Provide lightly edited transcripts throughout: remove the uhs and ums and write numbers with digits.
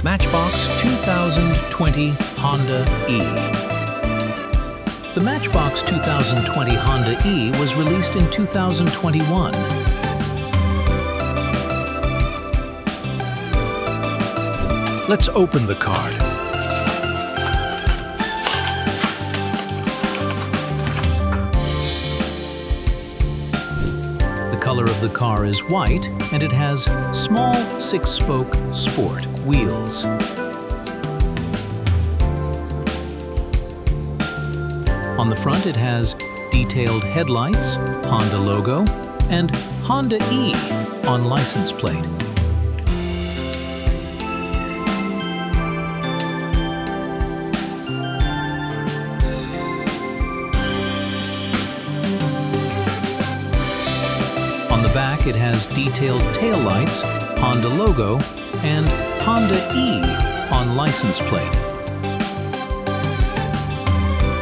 Matchbox 2020 Honda E. The Matchbox 2020 Honda E was released in 2021. Let's open the card. The color of the car is white, and it has small 6-spoke sport wheels. On the front it has detailed headlights, Honda logo, and Honda E on license plate. On the back it has detailed taillights, Honda logo, and Honda E on license plate.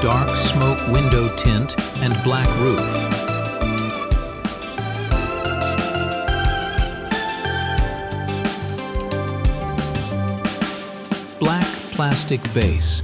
Dark smoke window tint and black roof. Black plastic base.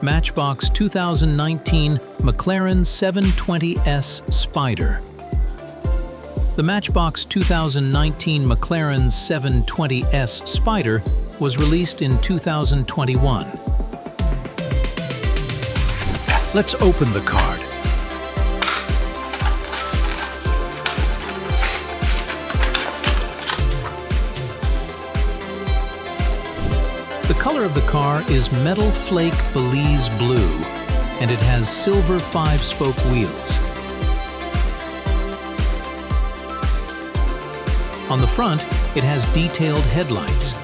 Matchbox 2019 McLaren 720S Spider. The Matchbox 2019 McLaren 720S Spider was released in 2021. Let's open the card. The color of the car is metal flake Belize blue, and it has silver 5-spoke wheels. On the front, it has detailed headlights.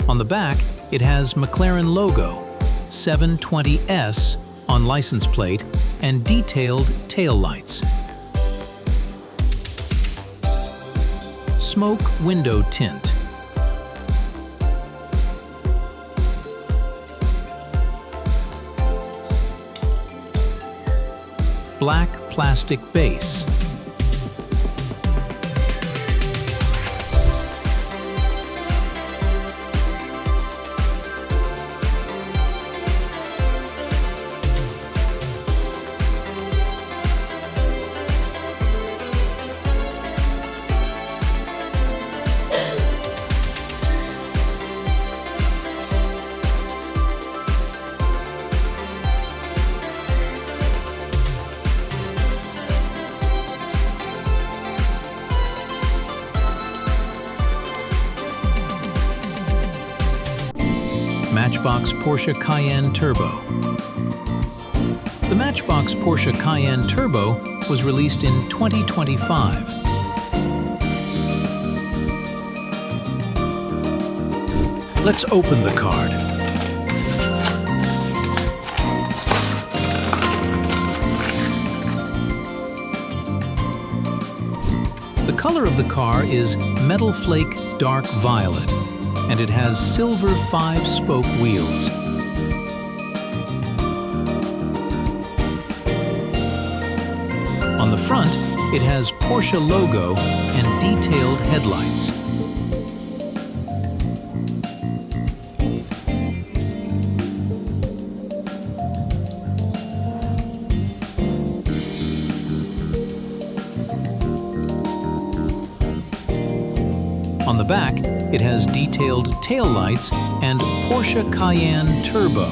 On the back, it has McLaren logo, 720S on license plate, and detailed taillights. Smoke window tint. Black plastic base. Matchbox Porsche Cayenne Turbo. The Matchbox Porsche Cayenne Turbo was released in 2025. Let's open the card. The color of the car is metal flake dark violet, and it has silver 5-spoke wheels. On the front, it has Porsche logo and detailed headlights. On the back, it has detailed taillights and Porsche Cayenne Turbo.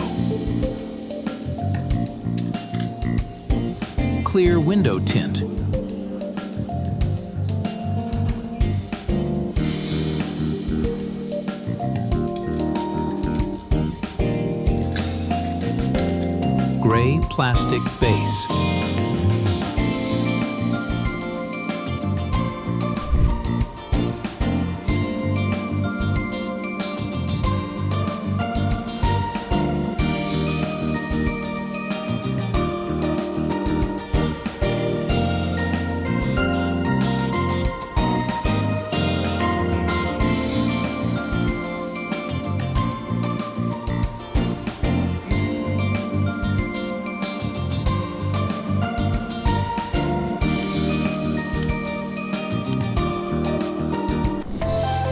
clear window tint. Gray plastic base.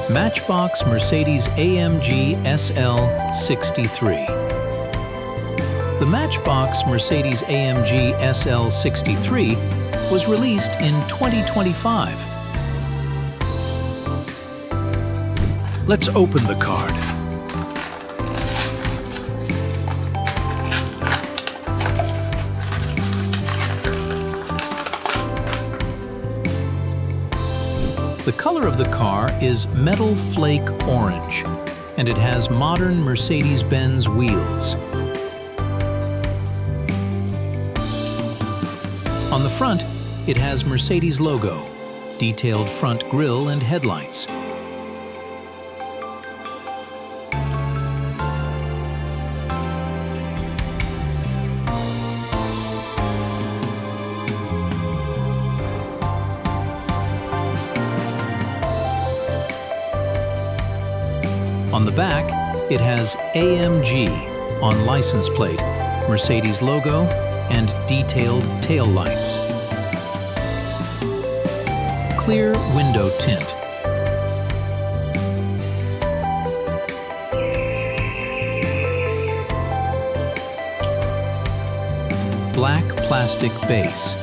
Matchbox Mercedes-AMG SL 63. The Matchbox Mercedes-AMG SL 63 was released in 2025. Let's open the card. The color of the car is metal flake orange, and it has modern Mercedes-Benz wheels. On the front, it has Mercedes logo, detailed front grille and headlights. On the back, it has AMG on license plate, Mercedes logo, and detailed tail lights. Clear window tint. Black plastic base.